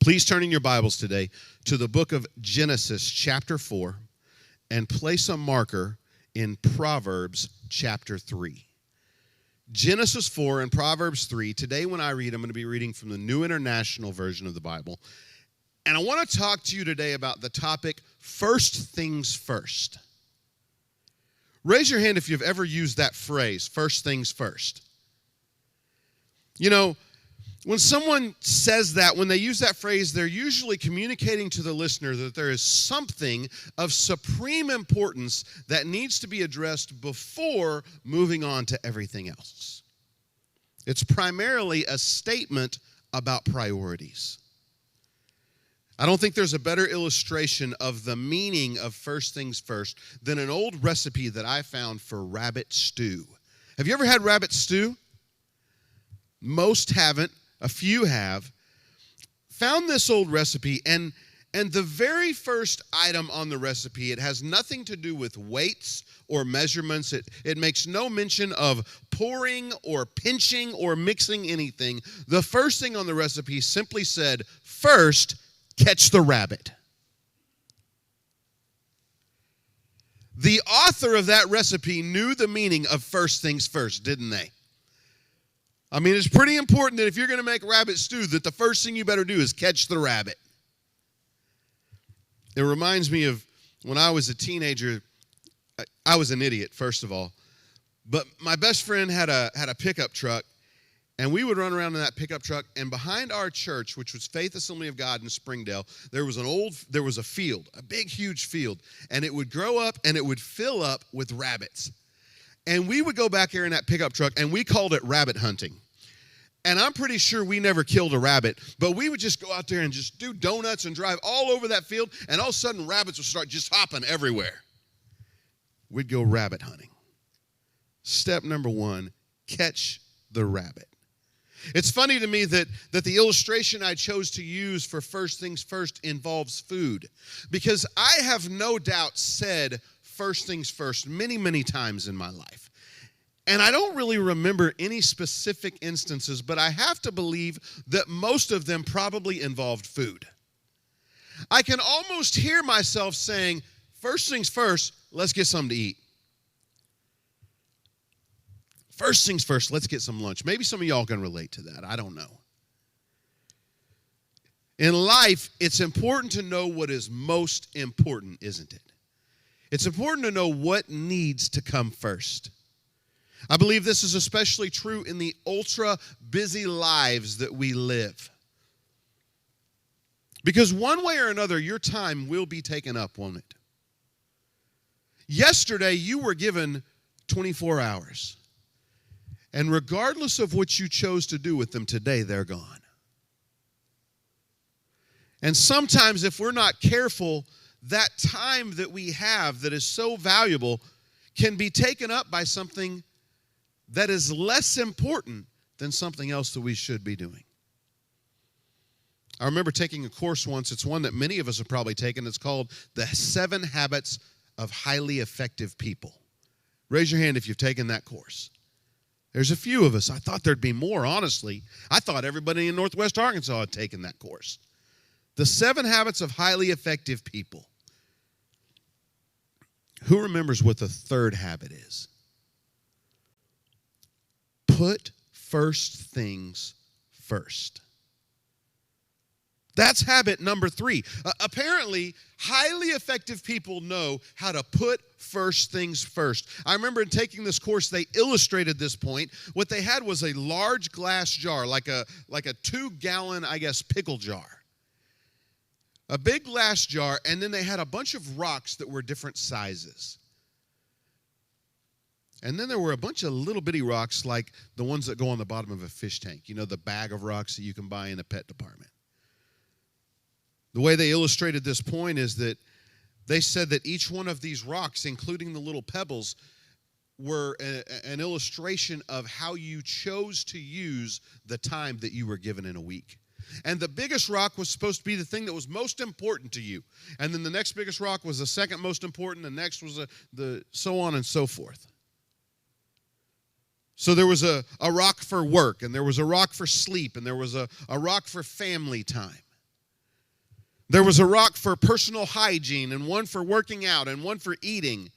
Please turn in your Bibles today to the book of Genesis, chapter 4, and place a marker in Proverbs, chapter 3. Genesis 4 and Proverbs 3. Today when I read, I'm going to be reading from the New International Version of the Bible. And I want to talk to you today about the topic, first things first. Raise your hand if you've ever used that phrase, first things first. You know, when someone says that, when they use that phrase, they're usually communicating to the listener that there is something of supreme importance that needs to be addressed before moving on to everything else. It's primarily a statement about priorities. I don't think there's a better illustration of the meaning of first things first than an old recipe that I found for rabbit stew. Have you ever had rabbit stew? Most haven't. A few have. Found this old recipe, and the very first item on the recipe, it has nothing to do with weights or measurements. It makes no mention of pouring or pinching or mixing anything. The first thing on the recipe simply said, first, catch the rabbit. The author of that recipe knew the meaning of first things first, didn't they? I mean, it's pretty important that if you're going to make rabbit stew, that the first thing you better do is catch the rabbit. It reminds me of when I was a teenager. I was an idiot, first of all. But my best friend had a pickup truck, and we would run around in that pickup truck. And behind our church, which was Faith Assembly of God in Springdale, there was a field, a big, huge field. And it would grow up, and it would fill up with rabbits. And we would go back there in that pickup truck, and we called it rabbit hunting. And I'm pretty sure we never killed a rabbit, but we would just go out there and just do donuts and drive all over that field, and all of a sudden rabbits would start just hopping everywhere. We'd go rabbit hunting. Step number one, catch the rabbit. It's funny to me that the illustration I chose to use for first things first involves food, because I have no doubt said first things first many, many times in my life. And I don't really remember any specific instances, but I have to believe that most of them probably involved food. I can almost hear myself saying, first things first, let's get something to eat. First things first, let's get some lunch. Maybe some of y'all can relate to that. I don't know. In life, it's important to know what is most important, isn't it? It's important to know what needs to come first. I believe this is especially true in the ultra busy lives that we live. Because one way or another, your time will be taken up, won't it? Yesterday, you were given 24 hours. And regardless of what you chose to do with them today, they're gone. And sometimes if we're not careful, that time that we have that is so valuable can be taken up by something that is less important than something else that we should be doing. I remember taking a course once. It's one that many of us have probably taken. It's called The 7 Habits of Highly Effective People. Raise your hand if you've taken that course. There's a few of us. I thought there'd be more, honestly. I thought everybody in Northwest Arkansas had taken that course. The 7 Habits of Highly Effective People. Who remembers what the third habit is? Put first things first. That's habit number 3. Apparently, highly effective people know how to put first things first. I remember in taking this course, they illustrated this point. What they had was a large glass jar, like a 2-gallon, pickle jar. A big glass jar, and then they had a bunch of rocks that were different sizes. And then there were a bunch of little bitty rocks like the ones that go on the bottom of a fish tank. You know, the bag of rocks that you can buy in the pet department. The way they illustrated this point is that they said that each one of these rocks, including the little pebbles, were an illustration of how you chose to use the time that you were given in a week. And the biggest rock was supposed to be the thing that was most important to you. And then the next biggest rock was the second most important. The next was the so on and so forth. So there was a rock for work, and there was a rock for sleep, and there was a rock for family time. There was a rock for personal hygiene and one for working out and one for eating.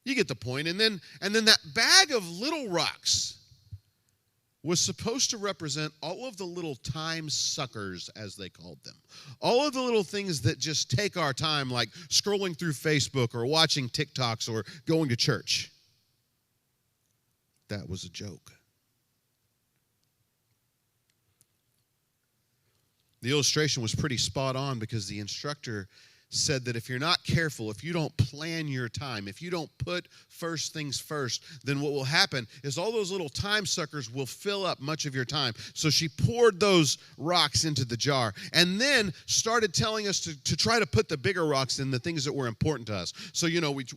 You get the point. And then that bag of little rocks was supposed to represent all of the little time suckers, as they called them. All of the little things that just take our time, like scrolling through Facebook or watching TikToks or going to church. That was a joke. The illustration was pretty spot on because the instructor said that if you're not careful, if you don't plan your time, if you don't put first things first, then what will happen is all those little time suckers will fill up much of your time. So she poured those rocks into the jar and then started telling us to try to put the bigger rocks in the things that were important to us. So,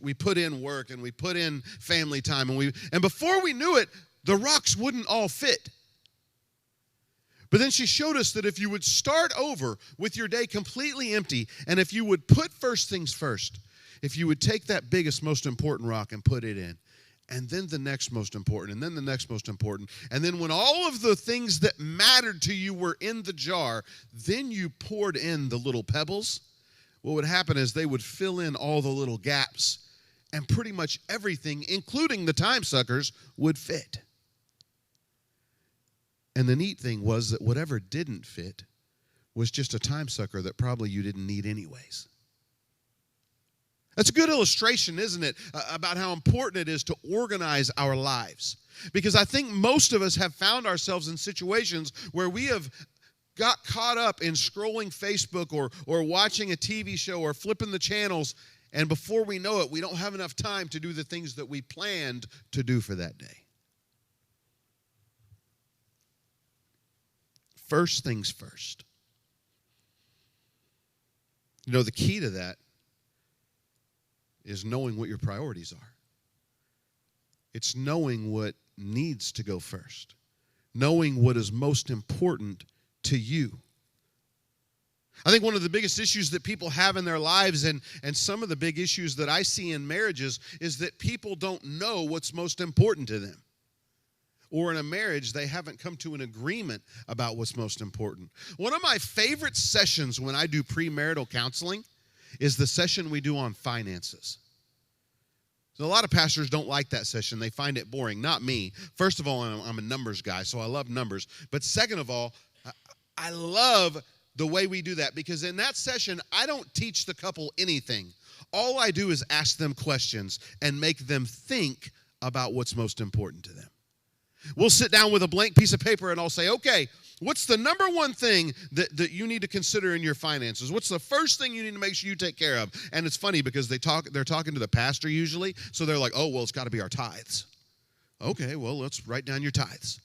we put in work and we put in family time and before we knew it, the rocks wouldn't all fit. But then she showed us that if you would start over with your day completely empty, and if you would put first things first, if you would take that biggest, most important rock and put it in, and then the next most important, and then the next most important, and then when all of the things that mattered to you were in the jar, then you poured in the little pebbles, what would happen is they would fill in all the little gaps, and pretty much everything, including the time suckers, would fit. And the neat thing was that whatever didn't fit was just a time sucker that probably you didn't need anyways. That's a good illustration, isn't it, about how important it is to organize our lives. Because I think most of us have found ourselves in situations where we have got caught up in scrolling Facebook or watching a TV show or flipping the channels, and before we know it, we don't have enough time to do the things that we planned to do for that day. First things first. The key to that is knowing what your priorities are. It's knowing what needs to go first. Knowing what is most important to you. I think one of the biggest issues that people have in their lives and some of the big issues that I see in marriages is that people don't know what's most important to them. Or in a marriage, they haven't come to an agreement about what's most important. One of my favorite sessions when I do premarital counseling is the session we do on finances. So a lot of pastors don't like that session. They find it boring. Not me. First of all, I'm a numbers guy, so I love numbers. But second of all, I love the way we do that because in that session, I don't teach the couple anything. All I do is ask them questions and make them think about what's most important to them. We'll sit down with a blank piece of paper and I'll say, okay, what's the number one thing that you need to consider in your finances? What's the first thing you need to make sure you take care of? And it's funny because they're talking to the pastor usually, so they're like, oh, well, it's got to be our tithes. Okay, well, let's write down your tithes.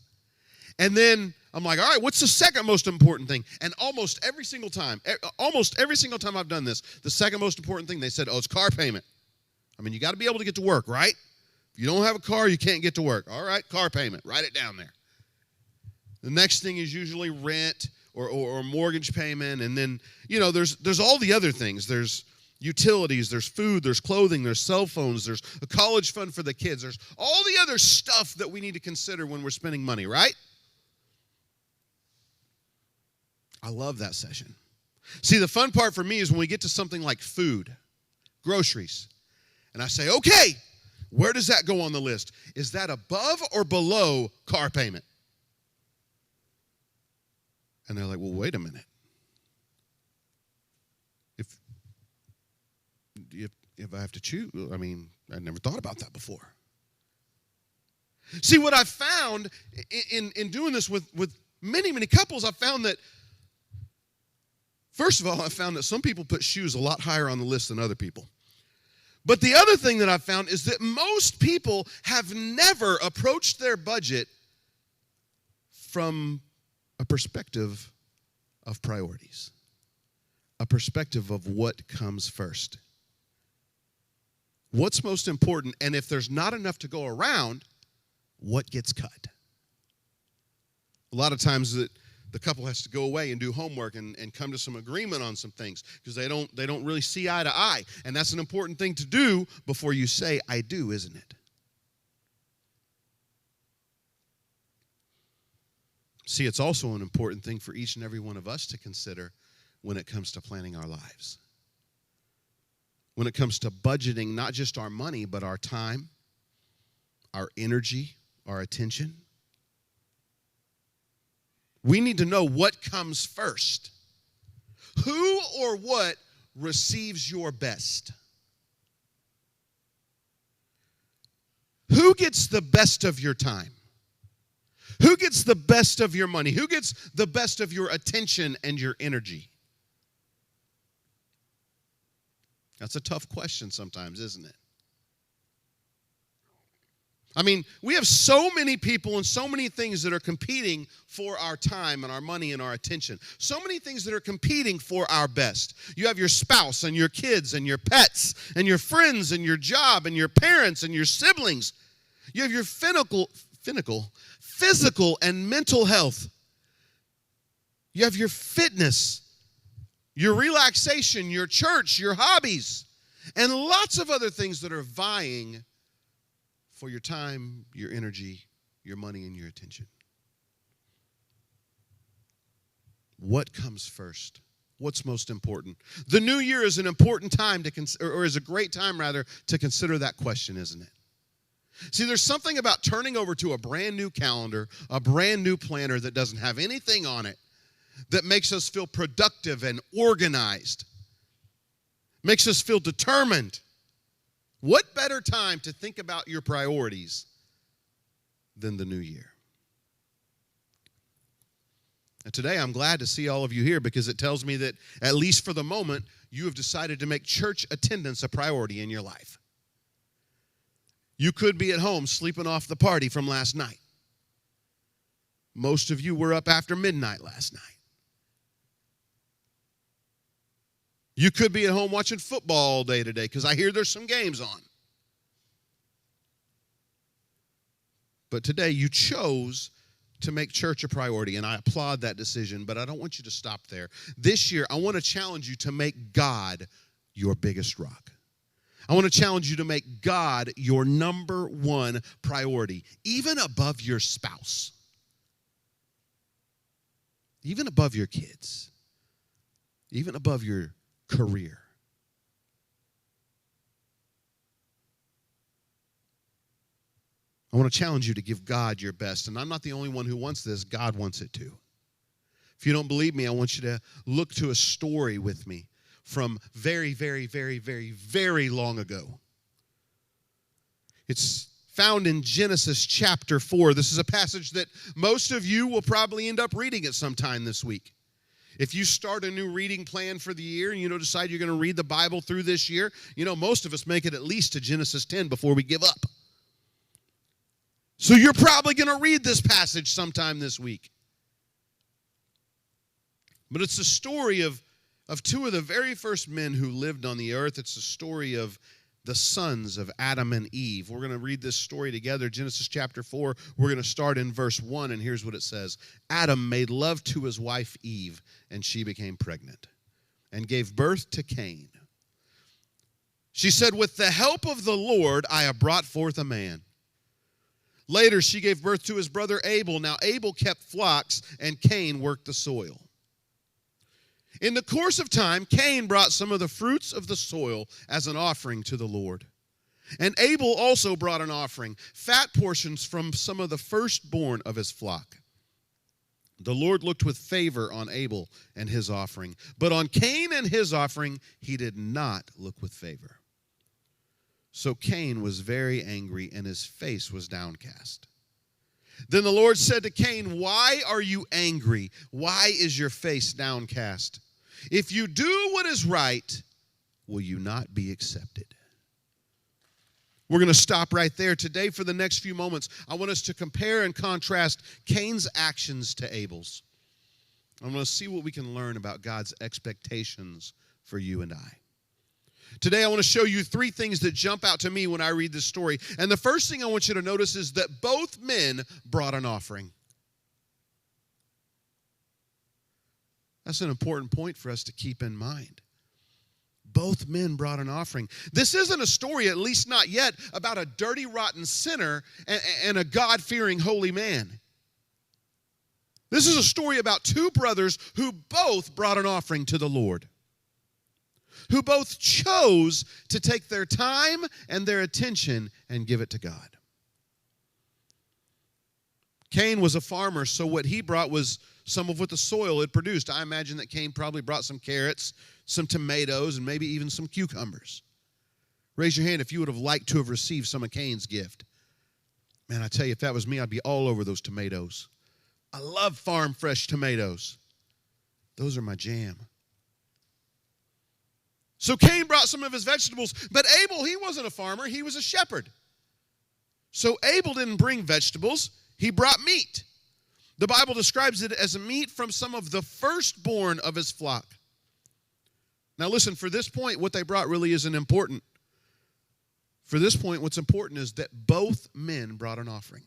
And then I'm like, all right, what's the second most important thing? And almost every single time I've done this, the second most important thing, they said, oh, it's car payment. I mean, you got to be able to get to work, right? If you don't have a car, you can't get to work. All right, car payment. Write it down there. The next thing is usually rent or mortgage payment. And then, there's all the other things. There's utilities, there's food, there's clothing, there's cell phones, there's a college fund for the kids. There's all the other stuff that we need to consider when we're spending money, right? I love that session. See, the fun part for me is when we get to something like food, groceries. And I say, okay, where does that go on the list? Is that above or below car payment? And they're like, well, wait a minute. If I have to choose, I mean, I never thought about that before. See, what I've found in doing this with many, many couples, I've found that, first of all, I've found that some people put shoes a lot higher on the list than other people. But the other thing that I've found is that most people have never approached their budget from a perspective of priorities, a perspective of what comes first. What's most important, and if there's not enough to go around, what gets cut? A lot of times the couple has to go away and do homework and come to some agreement on some things because they don't really see eye to eye. And that's an important thing to do before you say, I do, isn't it? See, it's also an important thing for each and every one of us to consider when it comes to planning our lives. When it comes to budgeting not just our money, but our time, our energy, our attention. We need to know what comes first. Who or what receives your best? Who gets the best of your time? Who gets the best of your money? Who gets the best of your attention and your energy? That's a tough question sometimes, isn't it? I mean, we have so many people and so many things that are competing for our time and our money and our attention. So many things that are competing for our best. You have your spouse and your kids and your pets and your friends and your job and your parents and your siblings. You have your physical and mental health. You have your fitness, your relaxation, your church, your hobbies, and lots of other things that are vying for your time, your energy, your money, and your attention. What comes first? What's most important? The new year is an important time or is a great time rather, to consider that question, isn't it? See, there's something about turning over to a brand new calendar, a brand new planner that doesn't have anything on it, that makes us feel productive and organized, makes us feel determined. What better time to think about your priorities than the new year? And today I'm glad to see all of you here because it tells me that, at least for the moment, you have decided to make church attendance a priority in your life. You could be at home sleeping off the party from last night. Most of you were up after midnight last night. You could be at home watching football all day today because I hear there's some games on. But today you chose to make church a priority, and I applaud that decision, but I don't want you to stop there. This year, I want to challenge you to make God your biggest rock. I want to challenge you to make God your number one priority, even above your spouse, even above your kids, even above your career. I want to challenge you to give God your best. And I'm not the only one who wants this. God wants it too. If you don't believe me, I want you to look to a story with me from very, very, very, very, very long ago. It's found in Genesis chapter 4. This is a passage that most of you will probably end up reading at some time this week. If you start a new reading plan for the year and decide you're going to read the Bible through this year, most of us make it at least to Genesis 10 before we give up. So you're probably going to read this passage sometime this week. But it's the story of two of the very first men who lived on the earth. It's the story of the sons of Adam and Eve. We're going to read this story together, Genesis chapter 4. We're going to start in verse 1, and here's what it says. Adam made love to his wife Eve, and she became pregnant and gave birth to Cain. She said, "With the help of the Lord, I have brought forth a man." Later, she gave birth to his brother Abel. Now, Abel kept flocks, and Cain worked the soil. In the course of time, Cain brought some of the fruits of the soil as an offering to the Lord. And Abel also brought an offering, fat portions from some of the firstborn of his flock. The Lord looked with favor on Abel and his offering, but on Cain and his offering, he did not look with favor. So Cain was very angry, and his face was downcast. Then the Lord said to Cain, "Why are you angry? Why is your face downcast? If you do what is right, will you not be accepted?" We're going to stop right there. Today, for the next few moments, I want us to compare and contrast Cain's actions to Abel's. I want to see what we can learn about God's expectations for you and I. Today, I want to show you three things that jump out to me when I read this story. And the first thing I want you to notice is that both men brought an offering. That's an important point for us to keep in mind. Both men brought an offering. This isn't a story, at least not yet, about a dirty, rotten sinner and a God-fearing holy man. This is a story about two brothers who both brought an offering to the Lord, who both chose to take their time and their attention and give it to God. Cain was a farmer, so what he brought was some of what the soil had produced. I imagine that Cain probably brought some carrots, some tomatoes, and maybe even some cucumbers. Raise your hand if you would have liked to have received some of Cain's gift. Man, I tell you, if that was me, I'd be all over those tomatoes. I love farm fresh tomatoes. Those are my jam. So Cain brought some of his vegetables, but Abel, he wasn't a farmer, he was a shepherd. So Abel didn't bring vegetables, he brought meat. The Bible describes it as a meat from some of the firstborn of his flock. Now listen, for this point, what they brought really isn't important. For this point, what's important is that both men brought an offering.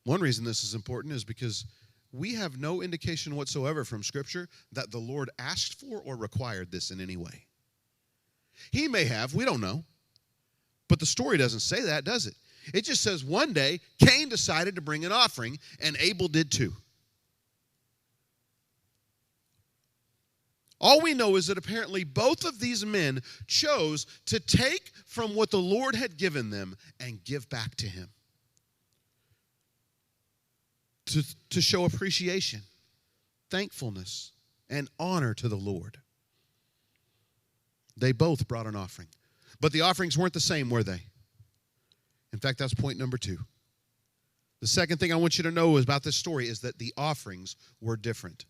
One reason this is important is because we have no indication whatsoever from Scripture that the Lord asked for or required this in any way. He may have, we don't know. But the story doesn't say that, does it? It just says one day Cain decided to bring an offering, and Abel did too. All we know is that apparently both of these men chose to take from what the Lord had given them and give back to him. To show appreciation, thankfulness, and honor to the Lord. They both brought an offering. But the offerings weren't the same, were they? In fact, that's point number 2. The second thing I want you to know about this story is that the offerings were different.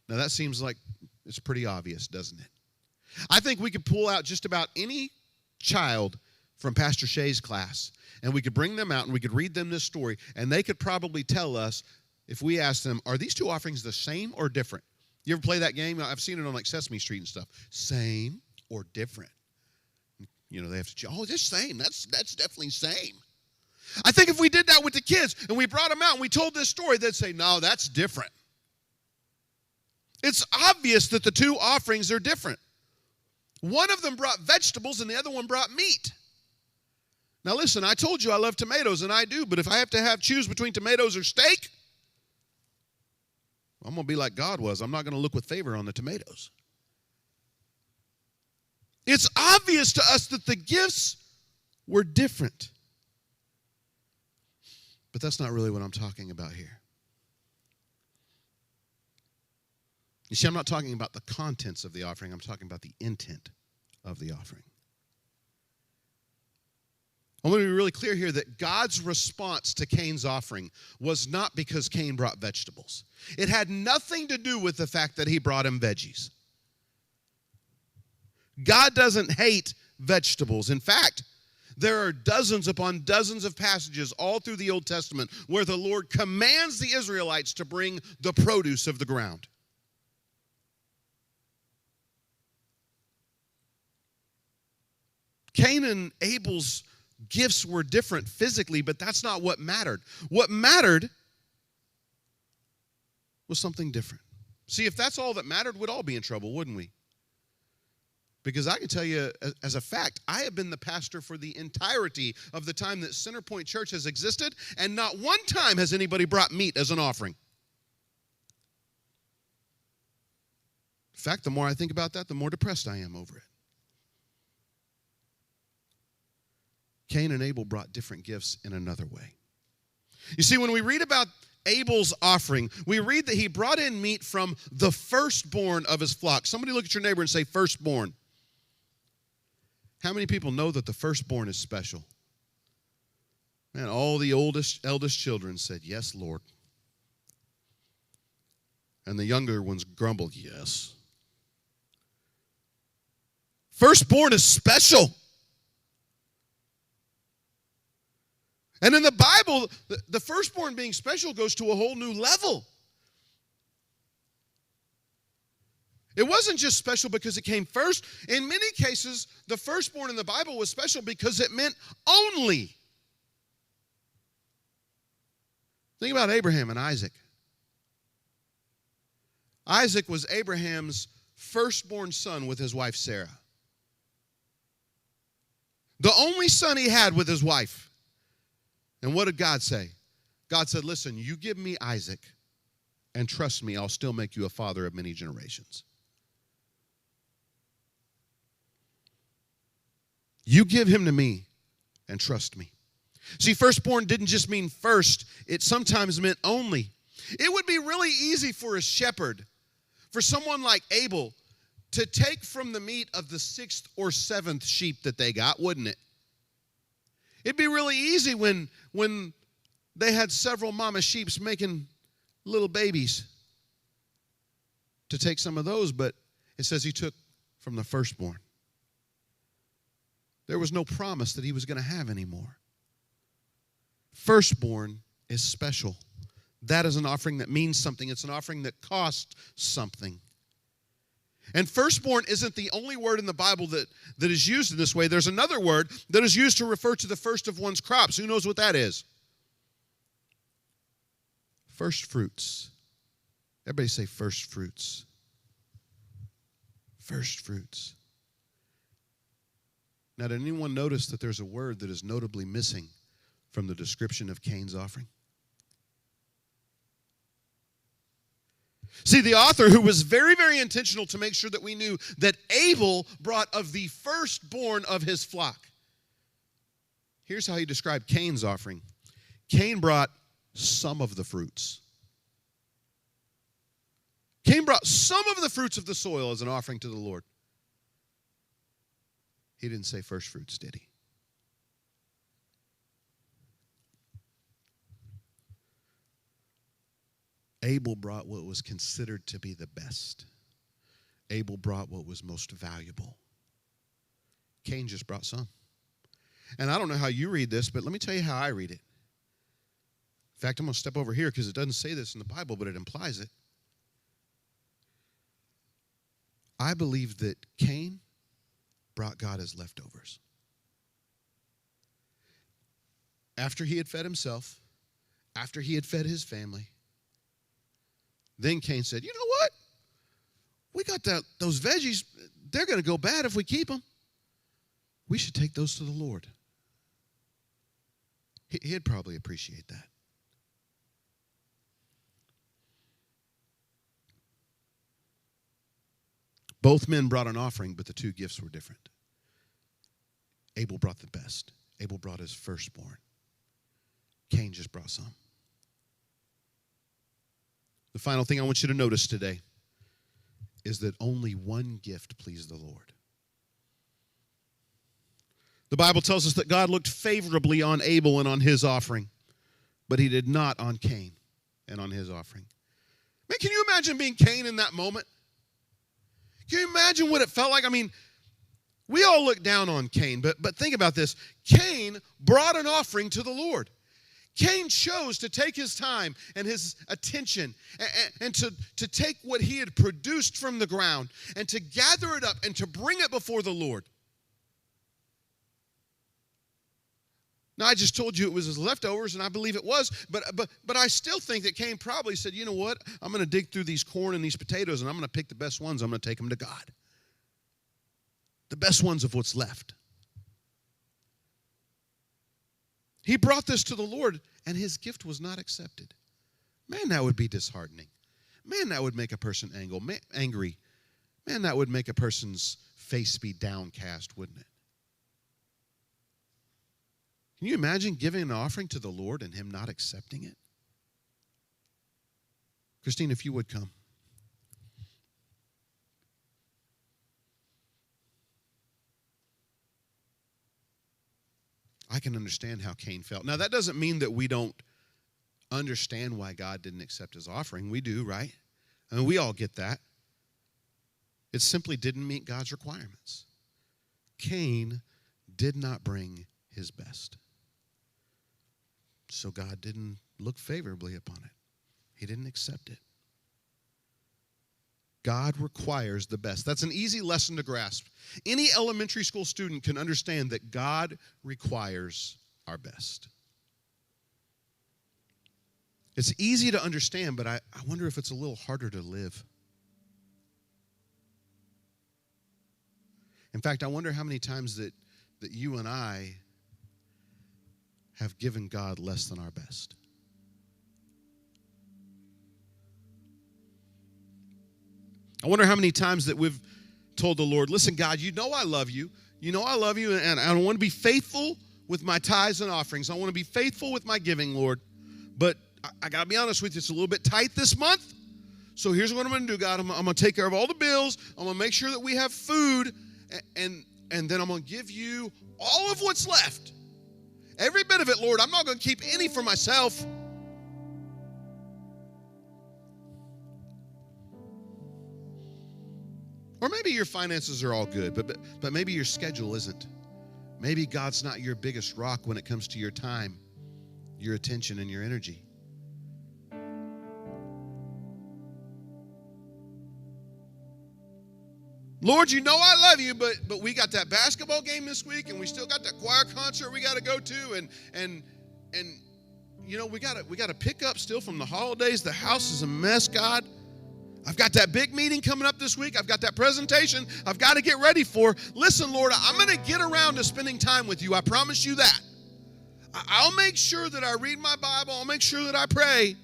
Now, that seems like it's pretty obvious, doesn't it? I think we could pull out just about any child from Pastor Shay's class, and we could bring them out and we could read them this story, and they could probably tell us, if we asked them, are these two offerings the same or different? You ever play that game? I've seen it on like Sesame Street and stuff. Same or different? You know, they have to, just same. That's definitely same. I think if we did that with the kids and we brought them out and we told this story, they'd say, no, that's different. It's obvious that the two offerings are different. One of them brought vegetables and the other one brought meat. Now listen, I told you I love tomatoes, and I do, but if I have to choose between tomatoes or steak, I'm going to be like God was. I'm not going to look with favor on the tomatoes. It's obvious to us that the gifts were different. But that's not really what I'm talking about here. You see, I'm not talking about the contents of the offering. I'm talking about the intent of the offering. I want to be really clear here that God's response to Cain's offering was not because Cain brought vegetables. It had nothing to do with the fact that he brought him veggies. God doesn't hate vegetables. In fact, there are dozens upon dozens of passages all through the Old Testament where the Lord commands the Israelites to bring the produce of the ground. Cain and Abel's gifts were different physically, but that's not what mattered. What mattered was something different. See, if that's all that mattered, we'd all be in trouble, wouldn't we? Because I can tell you, as a fact, I have been the pastor for the entirety of the time that CenterPoint Church has existed, and not one time has anybody brought meat as an offering. In fact, the more I think about that, the more depressed I am over it. Cain and Abel brought different gifts in another way. You see, when we read about Abel's offering, we read that he brought in meat from the firstborn of his flock. Somebody look at your neighbor and say, firstborn. How many people know that the firstborn is special? Man, all the eldest children said, yes, Lord. And the younger ones grumbled, yes. Firstborn is special. And in the Bible, the firstborn being special goes to a whole new level. It wasn't just special because it came first. In many cases, the firstborn in the Bible was special because it meant only. Think about Abraham and Isaac. Isaac was Abraham's firstborn son with his wife Sarah. The only son he had with his wife. And what did God say? God said, listen, you give me Isaac, and trust me, I'll still make you a father of many generations. You give him to me, and trust me. See, firstborn didn't just mean first. It sometimes meant only. It would be really easy for a shepherd, for someone like Abel, to take from the meat of the 6th or 7th sheep that they got, wouldn't it? It'd be really easy when they had several mama sheeps making little babies to take some of those, but it says he took from the firstborn. There was no promise that he was going to have any more. Firstborn is special. That is an offering that means something. It's an offering that costs something. And firstborn isn't the only word in the Bible that is used in this way. There's another word that is used to refer to the first of one's crops. Who knows what that is? First fruits. Everybody say first fruits. First fruits. Now, did anyone notice that there's a word that is notably missing from the description of Cain's offering? See, the author, who was very, very intentional to make sure that we knew that Abel brought of the firstborn of his flock. Here's how he described Cain's offering. Cain brought some of the fruits. Cain brought some of the fruits of the soil as an offering to the Lord. He didn't say first fruits, did he? Abel brought what was considered to be the best. Abel brought what was most valuable. Cain just brought some. And I don't know how you read this, but let me tell you how I read it. In fact, I'm going to step over here because it doesn't say this in the Bible, but it implies it. I believe that Cain brought God his leftovers. After he had fed himself, after he had fed his family, then Cain said, you know what? We got those veggies, they're going to go bad if we keep them. We should take those to the Lord. He'd probably appreciate that. Both men brought an offering, but the two gifts were different. Abel brought the best. Abel brought his firstborn. Cain just brought some. The final thing I want you to notice today is that only one gift pleased the Lord. The Bible tells us that God looked favorably on Abel and on his offering, but he did not on Cain and on his offering. Man, can you imagine being Cain in that moment? Can you imagine what it felt like? I mean, we all look down on Cain, but think about this. Cain brought an offering to the Lord. Cain chose to take his time and his attention and to take what he had produced from the ground and to gather it up and to bring it before the Lord. Now, I just told you it was his leftovers, and I believe it was, but I still think that Cain probably said, you know what? I'm going to dig through these corn and these potatoes, and I'm going to pick the best ones. I'm going to take them to God. The best ones of what's left. He brought this to the Lord, and his gift was not accepted. Man, that would be disheartening. Man, that would make a person angry. Man, that would make a person's face be downcast, wouldn't it? Can you imagine giving an offering to the Lord and him not accepting it? Christine, if you would come. I can understand how Cain felt. Now, that doesn't mean that we don't understand why God didn't accept his offering. We do, right? I mean, we all get that. It simply didn't meet God's requirements. Cain did not bring his best. So God didn't look favorably upon it. He didn't accept it. God requires the best. That's an easy lesson to grasp. Any elementary school student can understand that God requires our best. It's easy to understand, but I wonder if it's a little harder to live. In fact, I wonder how many times that you and I have given God less than our best? I wonder how many times that we've told the Lord, listen, God, you know I love you. You know I love you, and I want to be faithful with my tithes and offerings. I want to be faithful with my giving, Lord. But I got to be honest with you, it's a little bit tight this month. So here's what I'm going to do, God. I'm going to take care of all the bills. I'm going to make sure that we have food, and then I'm going to give you all of what's left. Every bit of it, Lord. I'm not going to keep any for myself. Or maybe your finances are all good, but maybe your schedule isn't. Maybe God's not your biggest rock when it comes to your time, your attention, and your energy. Lord, you know I love you, but we got that basketball game this week, and we still got that choir concert we got to go to, and you know we got to pick up still from the holidays. The house is a mess, God. I've got that big meeting coming up this week. I've got that presentation I've got to get ready for. Listen, Lord, I'm going to get around to spending time with you. I promise you that. I'll make sure that I read my Bible. I'll make sure that I pray.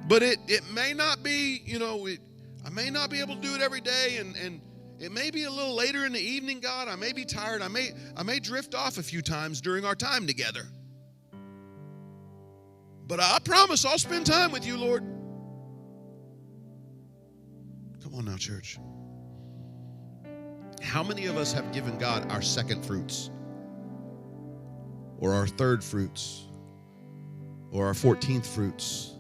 But it may not be, I may not be able to do it every day, and it may be a little later in the evening, God. I may be tired. I may drift off a few times during our time together. But I promise I'll spend time with you, Lord. Come on now, church. How many of us have given God our second fruits, or our third fruits, or our 14th fruits?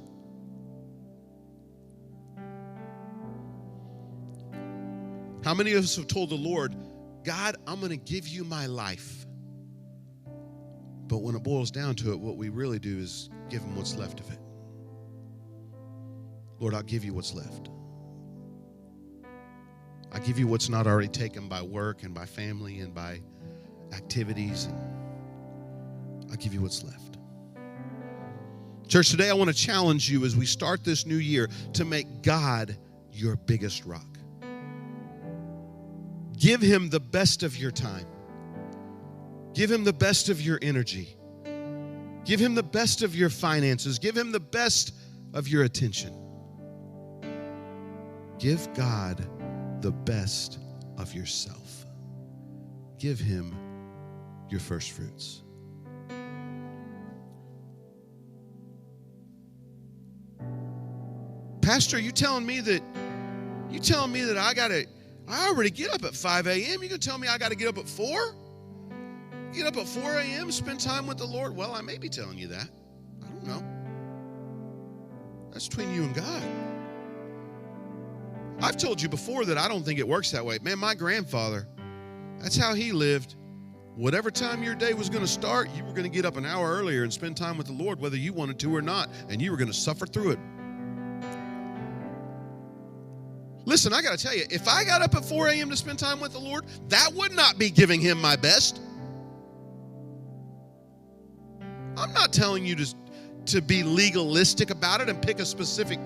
How many of us have told the Lord, God, I'm going to give you my life? But when it boils down to it, what we really do is give him what's left of it. Lord, I'll give you what's left. I give you what's not already taken by work and by family and by activities. I'll give you what's left. Church, today I want to challenge you as we start this new year to make God your biggest rock. Give him the best of your time. Give him the best of your energy. Give him the best of your finances. Give him the best of your attention. Give God the best of yourself. Give him your first fruits. Pastor, you telling me that I already get up at 5 a.m. You gonna tell me I got to get up at 4? Get up at 4 a.m., spend time with the Lord? Well, I may be telling you that. I don't know. That's between you and God. I've told you before that I don't think it works that way. Man, my grandfather, that's how he lived. Whatever time your day was going to start, you were going to get up an hour earlier and spend time with the Lord, whether you wanted to or not, and you were going to suffer through it. Listen, I got to tell you, if I got up at 4 a.m. to spend time with the Lord, that would not be giving him my best. I'm not telling you to be legalistic about it and pick a specific,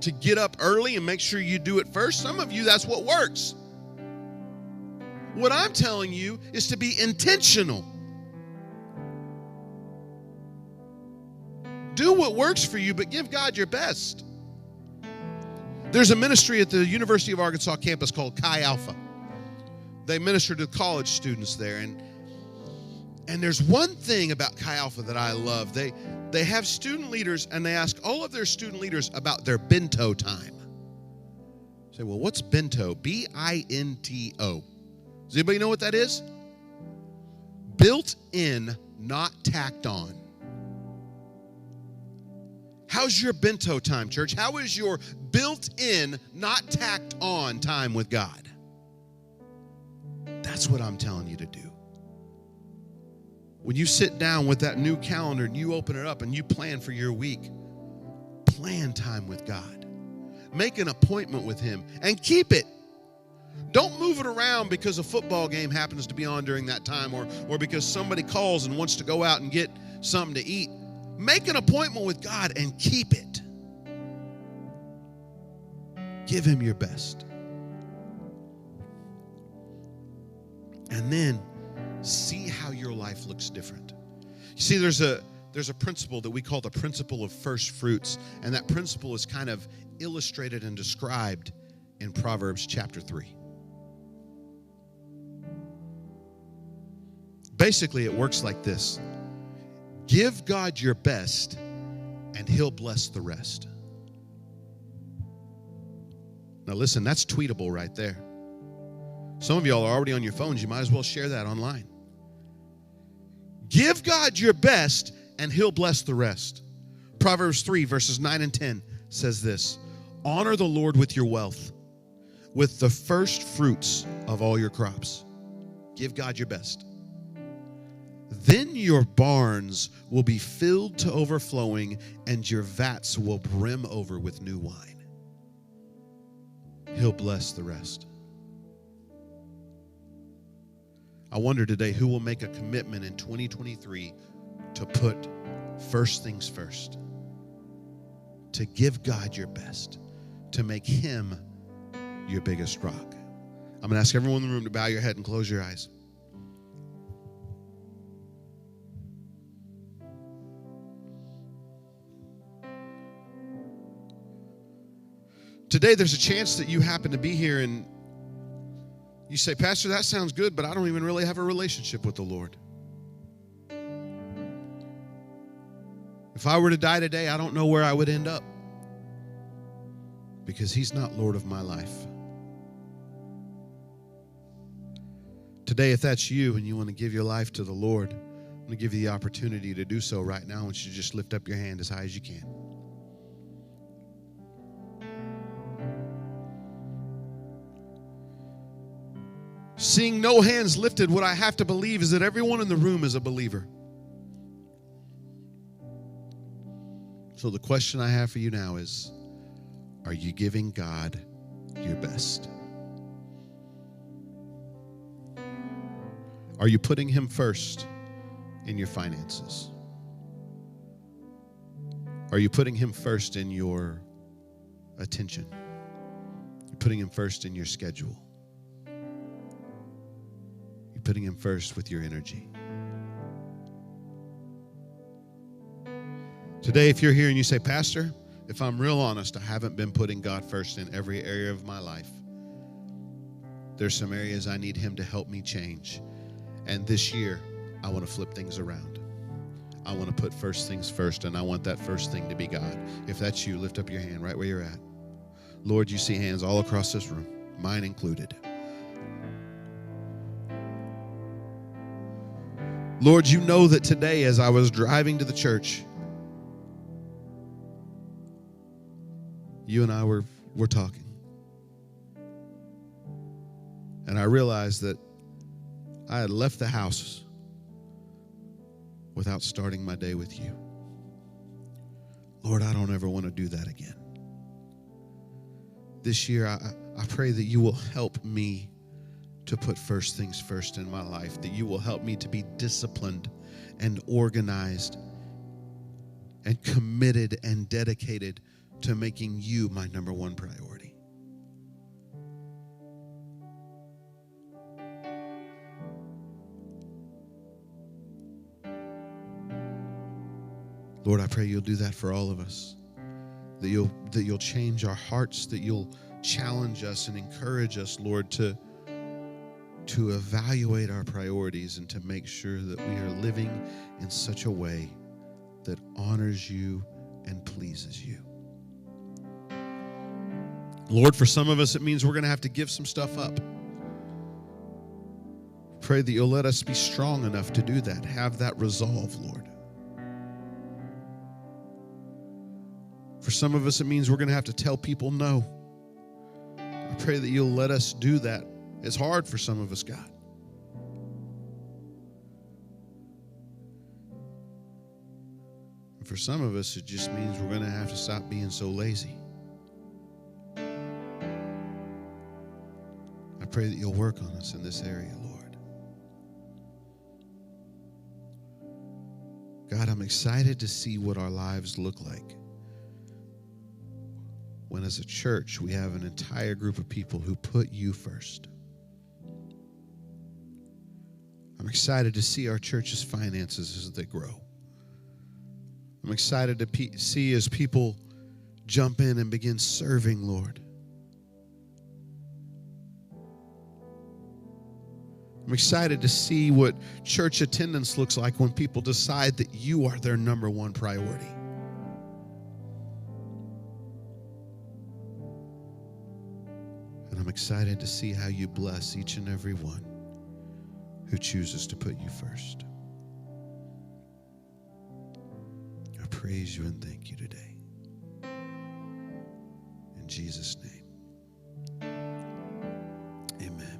to get up early and make sure you do it first. Some of you, that's what works. What I'm telling you is to be intentional. Do what works for you, but give God your best. There's a ministry at the University of Arkansas campus called Chi Alpha. They minister to college students there, and there's one thing about Chi Alpha that I love. They have student leaders, and they ask all of their student leaders about their bento time. Say, well, what's bento? B-I-N-T-O. Does anybody know what that is? Built in, not tacked on. How's your bento time, church? How is your built-in, not tacked on time with God? That's what I'm telling you to do. When you sit down with that new calendar and you open it up and you plan for your week, plan time with God. Make an appointment with him and keep it. Don't move it around because a football game happens to be on during that time or because somebody calls and wants to go out and get something to eat. Make an appointment with God and keep it. Give him your best. And then see how your life looks different. You see, there's a principle that we call the principle of first fruits, and that principle is kind of illustrated and described in Proverbs chapter 3. Basically, it works like this. Give God your best, and He'll bless the rest. Now listen, that's tweetable right there. Some of y'all are already on your phones. You might as well share that online. Give God your best, and He'll bless the rest. Proverbs 3, verses 9 and 10 says this: honor the Lord with your wealth, with the first fruits of all your crops. Give God your best. Then your barns will be filled to overflowing, and your vats will brim over with new wine. He'll bless the rest. I wonder today who will make a commitment in 2023 to put first things first, to give God your best, to make Him your biggest rock. I'm going to ask everyone in the room to bow your head and close your eyes. Today, there's a chance that you happen to be here and you say, Pastor, that sounds good, but I don't even really have a relationship with the Lord. If I were to die today, I don't know where I would end up, because He's not Lord of my life. Today, if that's you and you want to give your life to the Lord, I'm going to give you the opportunity to do so right now. I want you to just lift up your hand as high as you can. Seeing no hands lifted, what I have to believe is that everyone in the room is a believer. So the question I have for you now is, are you giving God your best? Are you putting Him first in your finances? Are you putting Him first in your attention? You're putting Him first in your schedule? You're putting Him first with your energy? Today, if you're here and you say, Pastor, if I'm real honest, I haven't been putting God first in every area of my life. There's some areas I need Him to help me change. And this year, I want to flip things around. I want to put first things first, and I want that first thing to be God. If that's you, lift up your hand right where you're at. Lord, you see hands all across this room, mine included. Lord, you know that today as I was driving to the church, you and I were talking. And I realized that I had left the house without starting my day with you. Lord, I don't ever want to do that again. This year, I pray that you will help me to put first things first in my life, that you will help me to be disciplined and organized and committed and dedicated to making you my number one priority. Lord, I pray you'll do that for all of us, that you'll change our hearts, that you'll challenge us and encourage us, Lord, to evaluate our priorities and to make sure that we are living in such a way that honors you and pleases you. Lord, for some of us, it means we're going to have to give some stuff up. Pray that you'll let us be strong enough to do that, have that resolve, Lord. For some of us, it means we're going to have to tell people no. I pray that you'll let us do that. It's hard for some of us, God. And for some of us, it just means we're going to have to stop being so lazy. I pray that you'll work on us in this area, Lord. God, I'm excited to see what our lives look like when as a church we have an entire group of people who put you first. I'm excited to see our church's finances as they grow. I'm excited to see as people jump in and begin serving, Lord. I'm excited to see what church attendance looks like when people decide that you are their number one priority. And I'm excited to see how you bless each and every one who chooses to put you first. I praise you and thank you today. In Jesus' name, amen.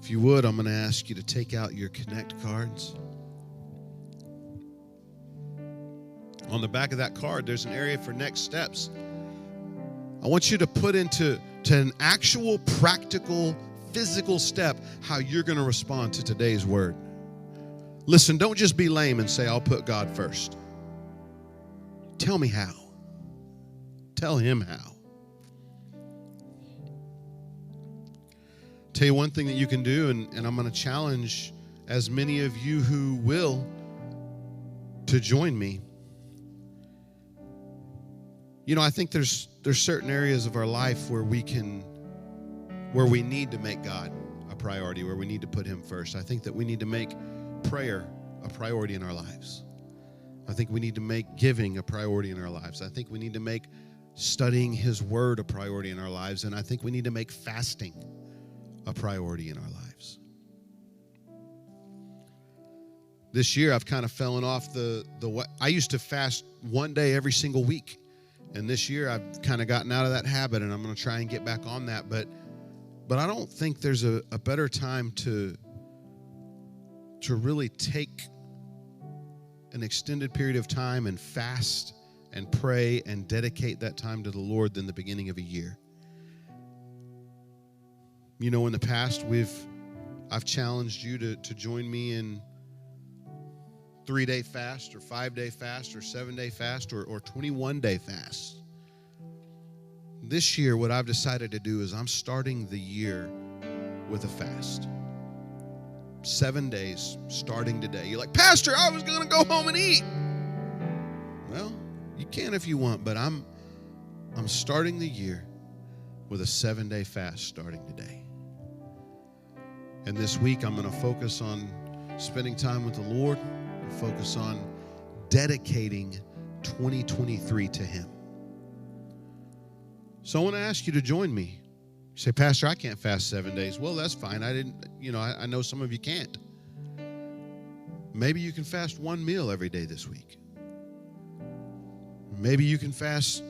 If you would, I'm going to ask you to take out your Connect cards. On the back of that card, there's an area for next steps. I want you to put into an actual, practical, physical step how you're going to respond to today's word. Listen, don't just be lame and say, I'll put God first. Tell me how. Tell him how. Tell you one thing that you can do, and I'm going to challenge as many of you who will to join me. You know, I think there's certain areas of our life where we need to make God a priority, where we need to put him first. I think that we need to make prayer a priority in our lives. I think we need to make giving a priority in our lives. I think we need to make studying his word a priority in our lives. And I think we need to make fasting a priority in our lives. This year, I've kind of fallen off I used to fast one day every single week. And this year, I've kind of gotten out of that habit, and I'm going to try and get back on that. But I don't think there's a better time to really take an extended period of time and fast and pray and dedicate that time to the Lord than the beginning of a year. You know, in the past, I've challenged you to join me in 3-day fast or 5-day fast or 7-day fast or 21-day fast. This year, what I've decided to do is I'm starting the year with a fast. 7 days starting today. You're like, Pastor, I was going to go home and eat. Well, you can if you want, but I'm starting the year with a 7-day fast starting today. And this week, I'm going to focus on spending time with the Lord, focus on dedicating 2023 to him. So I want to ask you to join me. You say, Pastor, I can't fast 7 days. Well, that's fine. I know some of you can't. Maybe you can fast one meal every day this week. Maybe you can fast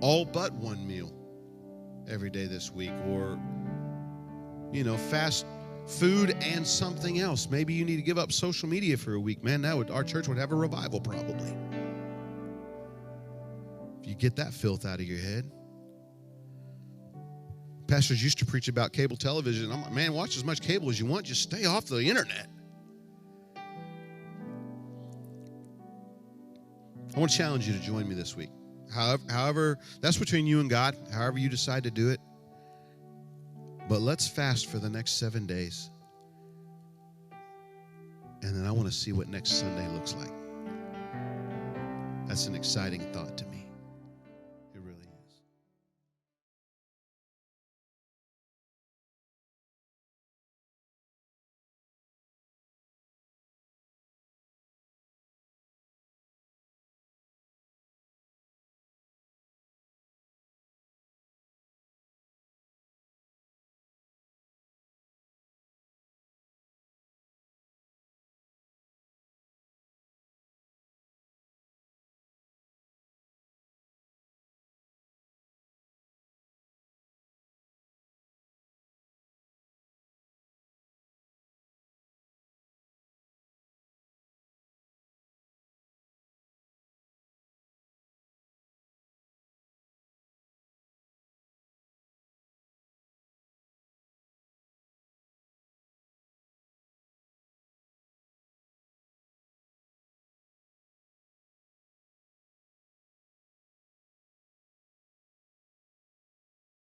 all but one meal every day this week, or fast food and something else. Maybe you need to give up social media for a week. Man, our church would have a revival probably. If you get that filth out of your head. Pastors used to preach about cable television. I'm like, man, watch as much cable as you want. Just stay off the internet. I want to challenge you to join me this week. However, that's between you and God, however you decide to do it. But let's fast for the next 7 days. And then I want to see what next Sunday looks like. That's an exciting thought to me.